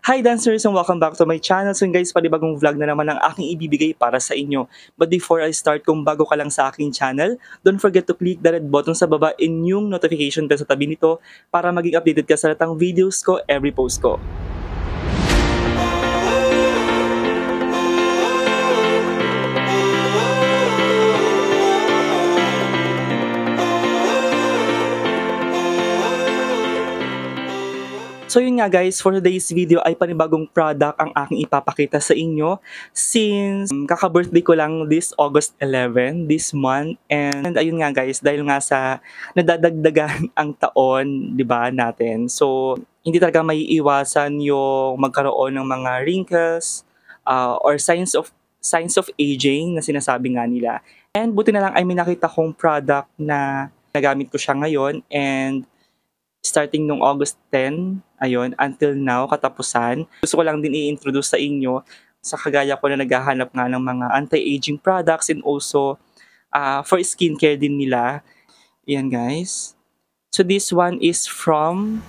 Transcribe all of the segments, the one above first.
Hi dancers and welcome back to my channel. So guys, panibagong vlog na naman ang aking ibibigay para sa inyo. But before I start, kung bago ka lang sa aking channel, don't forget to click the red button sa baba and yung notification bell sa tabi nito para maging updated ka sa lahat ng videos ko, every post ko. So yun nga guys, for today's video ay panibagong product ang aking ipapakita sa inyo since kaka-birthday ko lang this August 11, this month. And ayun nga guys, dahil nga sa nadadagdagan ang taon, 'di ba, natin. So hindi talaga maiiwasan yung magkaroon ng mga wrinkles or signs of aging na sinasabi nga nila. And buti na lang ay may nakita kong product na nagamit ko siya ngayon and starting nung August 10, ayun, until now, katapusan. Gusto ko lang din i-introduce sa inyo sa kagaya ko na naghahanap nga ng mga anti-aging products and also for skincare din nila. Ayan guys. So this one is from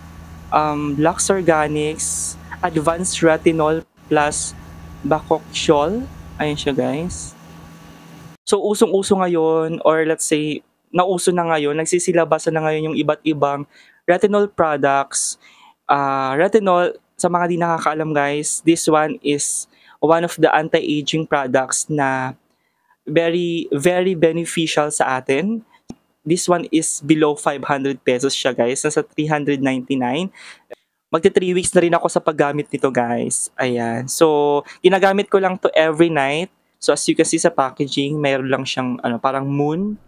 Lux Organics Advanced Retinol Plus Bacoxiol. Ayan siya guys. So usong-uso ngayon or let's say nauso na ngayon, nagsisilabasan na ngayon yung iba't ibang retinol products. Retinol, sa mga di nakakaalam guys, this one is one of the anti-aging products na very, very beneficial sa atin. This one is below 500 pesos siya guys, nasa 399. Magti 3 weeks na rin ako sa paggamit nito guys. Ayan. So, ginagamit ko lang to every night. So, as you can see sa packaging, mayroon lang siyang parang moon.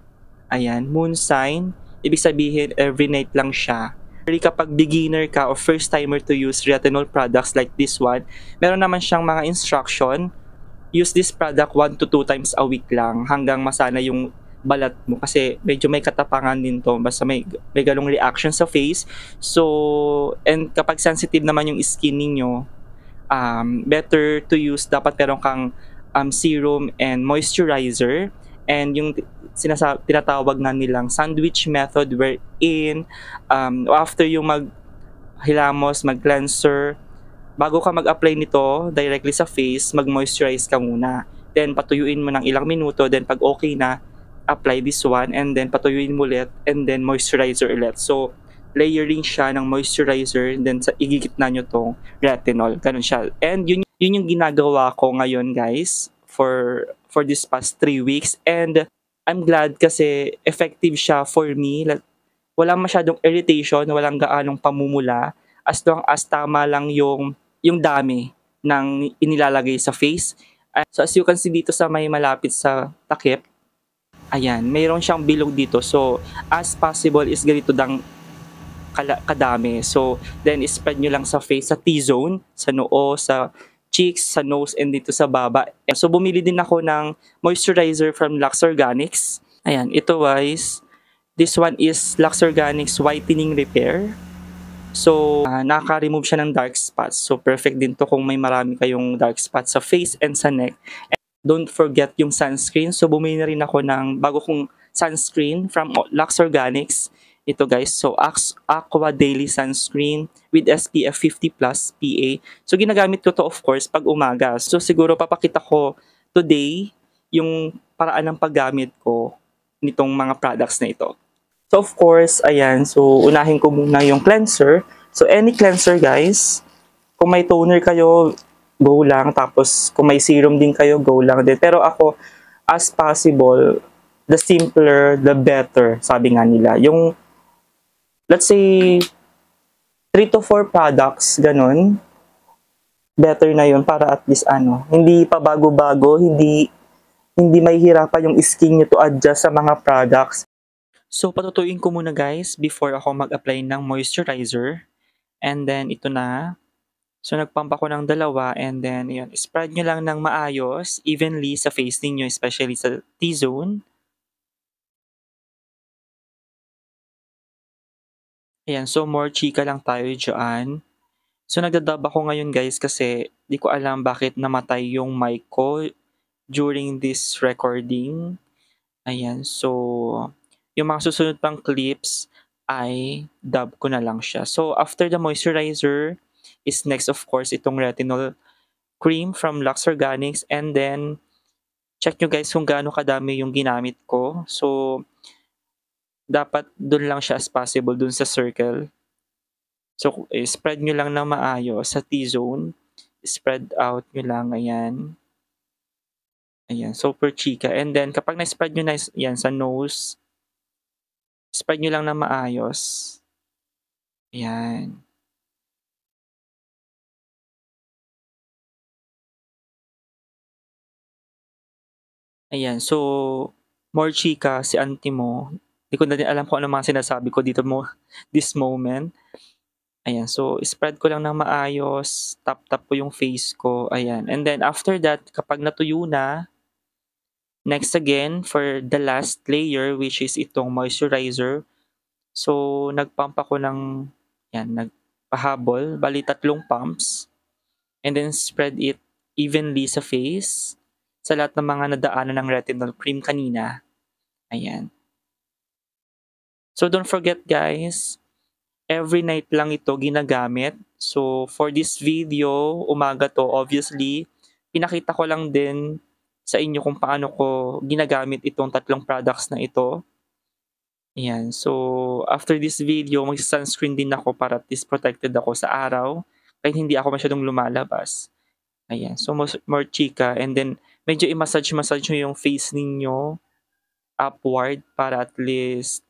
Ayan, moon sign. Ibig sabihin, every night lang siya. Kapag beginner ka o first timer to use retinol products like this one, meron naman siyang mga instruction. Use this product 1 to 2 times a week lang hanggang masana yung balat mo kasi medyo may katapangan din to basta may ganong reaction sa face. So, and kapag sensitive naman yung skin ninyo, better to use, dapat meron kang serum and moisturizer. And yung tinatawag nga nilang sandwich method wherein after yung maghilamos, mag-cleanser, bago ka mag-apply nito directly sa face, mag-moisturize ka muna. Then patuyuin mo ng ilang minuto, then pag okay na, apply this one, and then patuyuin mo ulit, and then moisturizer ulit. So, layering siya ng moisturizer, then igigitna nyo tong retinol. Ganun siya. And yun yung ginagawa ko ngayon guys, for this past 3 weeks, and I'm glad kasi effective siya for me. Walang masyadong irritation, walang gaanong pamumula, as long as tama lang yung dami ng inilalagay sa face. So as you can see dito sa may malapit sa takip, ayan, mayroon siyang bilog dito. So as possible is ganito dang kadami. So then spread nyo lang sa face, sa T-zone, sa noo, sa cheeks, sa nose, and dito sa baba. So, bumili din ako ng moisturizer from Lux Organics. Ayan, ito guys. This one is Lux Organics Whitening Repair. So, nakaka-remove siya ng dark spots. So, perfect din to kung may marami kayong dark spots sa face and sa neck. And don't forget yung sunscreen. So, bumili na rin ako ng bago kong sunscreen from Lux Organics. Ito guys, so Aqua Daily Sunscreen with SPF 50+ PA. So ginagamit ko to of course pag umaga. So siguro papakita ko today yung paraan ng paggamit ko nitong mga products na ito. So of course, ayan, so unahin ko muna yung cleanser. So any cleanser guys, kung may toner kayo, go lang. Tapos kung may serum din kayo, go lang din. Pero ako, as possible, the simpler, the better, sabi nga nila. Yung let's say 3 to 4 products, ganun. Better na yun para at least hindi pa bago-bago, hindi mahihirapan yung skin nyo to adjust sa mga products. So patutuin ko muna guys before ako mag-apply ng moisturizer. And then ito na. So nagpump ako ng dalawa and then yun, spread nyo lang ng maayos, evenly sa face ninyo, especially sa T-zone. Ayan, so more chika lang tayo dyan. So nagdadub ako ngayon guys kasi di ko alam bakit namatay yung mic ko during this recording. Ayan, so yung mga susunod pang clips ay dub ko na lang siya. So after the moisturizer, is next of course itong retinol cream from Lux Organics, and then check nyo guys kung gaano kadami yung ginamit ko. So, dapat dun lang siya as possible, dun sa circle. So, spread nyo lang ng maayos sa T-zone. Spread out nyo lang, ayan. Ayan, so per chika. And then, kapag na-spread nyo na yan sa nose, spread nyo lang ng maayos. Ayan. Ayan, so, more chika si auntie mo. Hindi ko na din alam kung ano mga sinasabi ko dito mo, this moment. Ayan, so, spread ko lang ng maayos, tap-tap ko yung face ko, ayan. And then, after that, kapag natuyo na, next again, for the last layer, which is itong moisturizer. So, nagpump ako ng, yan, nagpahabol, bali 3 pumps. And then, spread it evenly sa face, sa lahat ng mga nadaanan ng retinol cream kanina. Ayan. So, don't forget guys, every night lang ito ginagamit. So, for this video, umaga to, obviously, pinakita ko lang din sa inyo kung paano ko ginagamit itong 3 products na ito. Ayan. So, after this video, mag-sunscreen din ako para at least protected ako sa araw. Kahit hindi ako masyadong lumalabas. Ayan. So, more chika. And then, medyo i-massage-massage nyo yung face ninyo upward para at least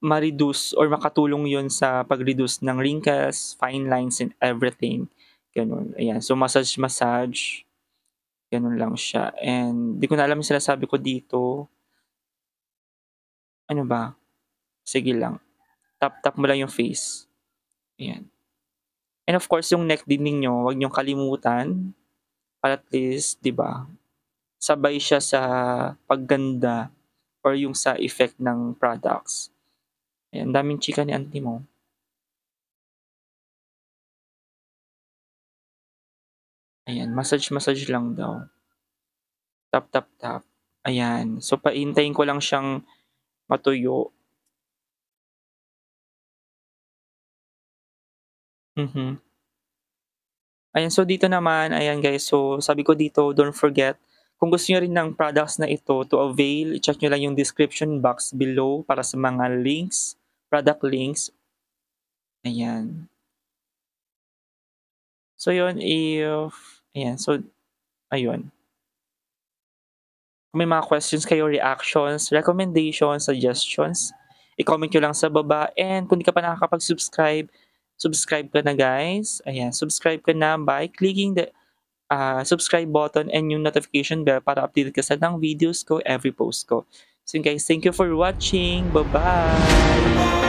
ma-reduce or makatulong yun sa pag-reduce ng wrinkles, fine lines, and everything. Ganun. Ayan. So, massage. Ganun lang siya. And, di ko na alam yung sinasabi ko dito. Ano ba? Sige lang. Tap-tap mo lang yung face. Ayan. And of course, yung neck din ninyo, huwag niyong kalimutan. Para at least, di ba, sabay siya sa pagganda or yung sa effect ng products. Ayan, daming chika ni auntie mo. Ayan, massage lang daw. Tap. Ayan. So, paintayin ko lang siyang matuyo. Ayan, so dito naman, ayan guys, so sabi ko dito, don't forget, kung gusto nyo rin ng products na ito to avail, check nyo lang yung description box below para sa mga links, product links. Ayan. So yun, ayan, so, ayun. Kung may mga questions kayo, reactions, recommendations, suggestions, i-comment nyo lang sa baba. And kung di ka pa nakakapag-subscribe, subscribe ka na guys. Ayan, subscribe ka na by clicking the subscribe button and yung notification bell para update ka sa ng videos ko, every post ko. So guys, thank you for watching. Bye-bye!